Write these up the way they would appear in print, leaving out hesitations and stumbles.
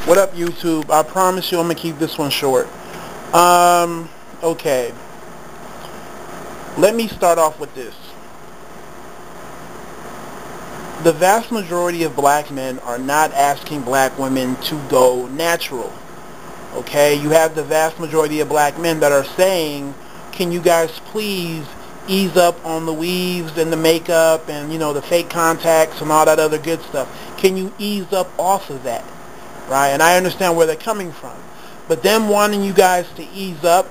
What up, YouTube? I promise you I'm going to keep this one short. Okay. Let me start off with this. The vast majority of black men are not asking black women to go natural. Okay? You have the vast majority of black men that are saying, can you guys please ease up on the weaves and the makeup and, the fake contacts and all that other good stuff. Can you ease up off of that? Right? And I understand where they're coming from. But them wanting you guys to ease up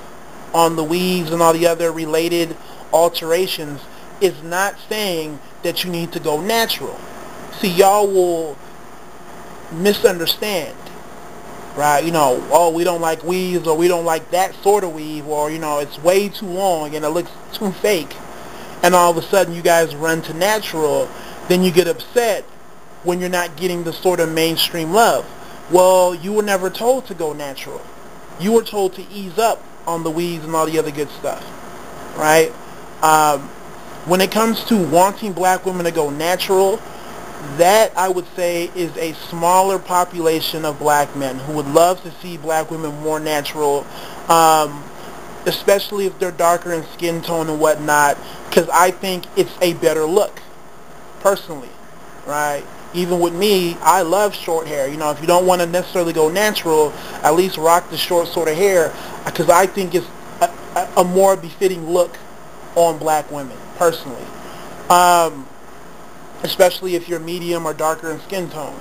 on the weaves and all the other related alterations is not saying that you need to go natural. See, y'all will misunderstand, right? Oh, we don't like weaves, or we don't like that sort of weave, or, it's way too long and it looks too fake. And all of a sudden you guys run to natural, then you get upset when you're not getting the sort of mainstream love. Well, you were never told to go natural. You were told to ease up on the weaves and all the other good stuff, right? When it comes to wanting black women to go natural, that I would say is a smaller population of black men who would love to see black women more natural, especially if they're darker in skin tone and whatnot, because I think it's a better look, personally, right? Even with me, I love short hair. If you don't want to necessarily go natural, at least rock the short sort of hair, because I think it's a more befitting look on black women, personally. Especially if you're medium or darker in skin tone.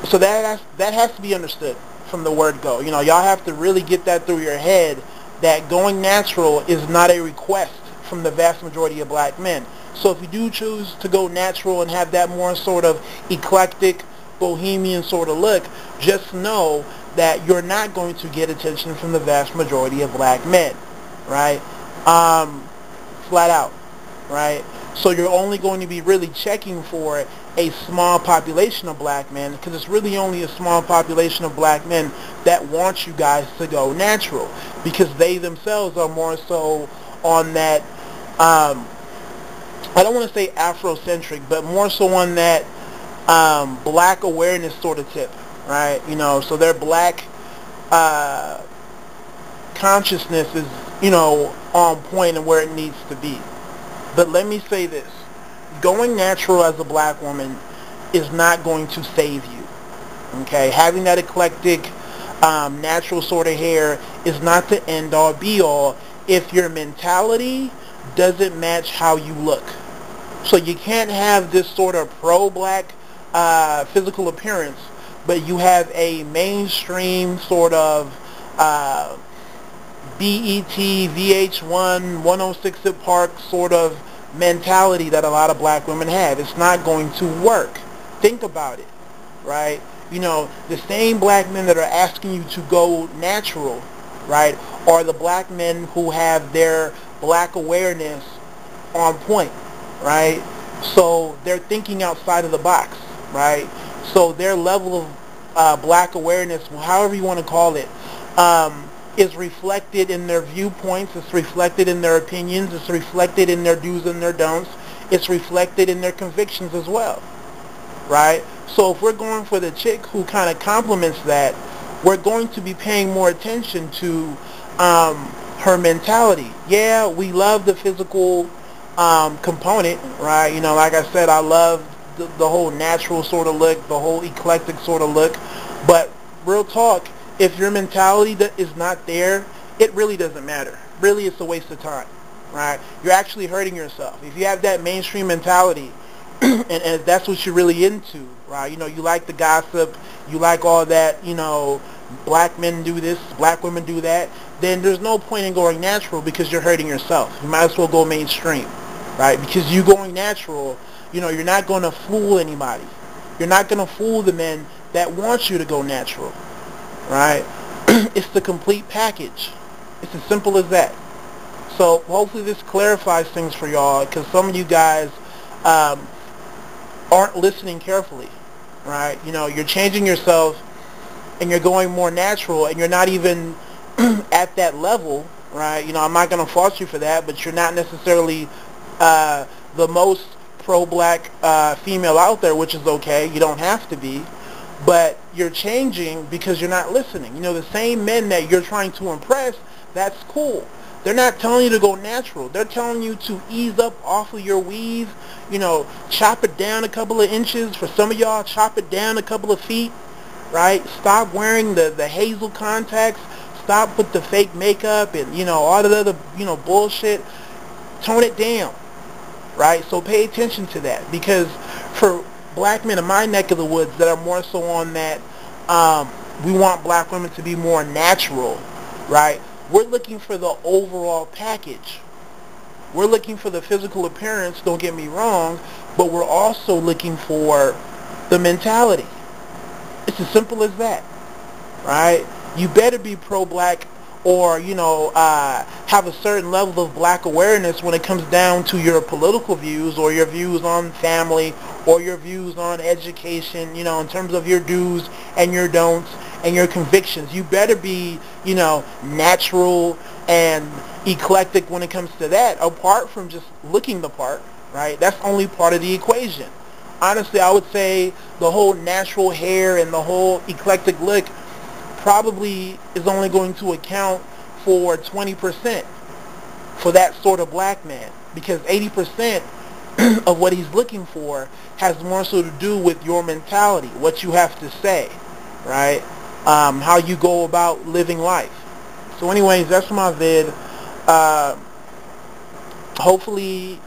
So that has to be understood from the word go. Y'all have to really get that through your head, that going natural is not a request from the vast majority of black men. So if you do choose to go natural and have that more sort of eclectic, bohemian sort of look, just know that you're not going to get attention from the vast majority of black men, right? Flat out, right? So you're only going to be really checking for a small population of black men, because it's really only a small population of black men that want you guys to go natural, because they themselves are more so on that, I don't want to say Afrocentric, but more so on that black awareness sort of tip, right? So their black consciousness is, on point and where it needs to be. But let me say this. Going natural as a black woman is not going to save you. Okay? Having that eclectic, natural sort of hair is not the end-all, be-all if your mentality doesn't match how you look. So you can't have this sort of pro-black physical appearance, but you have a mainstream sort of BET, VH1, 106 at Park sort of mentality that a lot of black women have. It's not going to work. Think about it, right? The same black men that are asking you to go natural, right, are the black men who have their black awareness on point, right? So they're thinking outside of the box, right? So their level of black awareness, however you want to call it, is reflected in their viewpoints, it's reflected in their opinions, it's reflected in their do's and their don'ts, it's reflected in their convictions as well, right? So if we're going for the chick who kind of complements that, we're going to be paying more attention to her mentality. Yeah, we love the physical component, right? Like I said, I love the whole natural sort of look, the whole eclectic sort of look, but real talk, if your mentality is not there, it really doesn't matter. Really, it's a waste of time, right? You're actually hurting yourself. If you have that mainstream mentality, and that's what you're really into, right? You like the gossip, you like all that, black men do this, black women do that, then there's no point in going natural, because you're hurting yourself. You might as well go mainstream, right? Because you going natural, you're not going to fool anybody. You're not going to fool the men that want you to go natural. Right? It's the complete package. It's as simple as that. So hopefully this clarifies things for y'all, because some of you guys aren't listening carefully, right? You're changing yourself and you're going more natural, and you're not even at that level, right? I'm not going to fault you for that, but you're not necessarily the most pro-black female out there, which is okay. You don't have to be. But you're changing because you're not listening. You know, the same men that you're trying to impress, that's cool. They're not telling you to go natural. They're telling you to ease up off of your weave, you know, chop it down a couple of inches. For some of y'all, chop it down a couple of feet, right? Stop wearing the hazel contacts. Stop with the fake makeup and, you know, all the other, you know, bullshit. Tone it down, right? So pay attention to that, because for black men in my neck of the woods that are more so on that, we want black women to be more natural, right? We're looking for the overall package. We're looking for the physical appearance, don't get me wrong, but we're also looking for the mentality. It's as simple as that, right? You better be pro-black, or, you know, have a certain level of black awareness when it comes down to your political views, or your views on family, or your views on education, you know, in terms of your do's and your don'ts and your convictions. You better be, you know, natural and eclectic when it comes to that, apart from just looking the part, right? That's only part of the equation. Honestly, I would say the whole natural hair and the whole eclectic look probably is only going to account for 20% for that sort of black man, because 80% of what he's looking for has more so to do with your mentality, what you have to say, right? How you go about living life. So anyways, that's my vid. Hopefully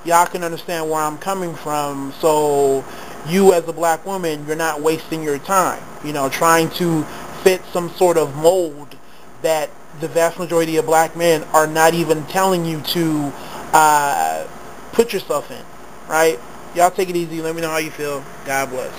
y'all can understand where I'm coming from, so you as a black woman, you're not wasting your time, you know, trying to fit some sort of mold that the vast majority of black men are not even telling you to put yourself in, right? Y'all take it easy. Let me know how you feel. God bless.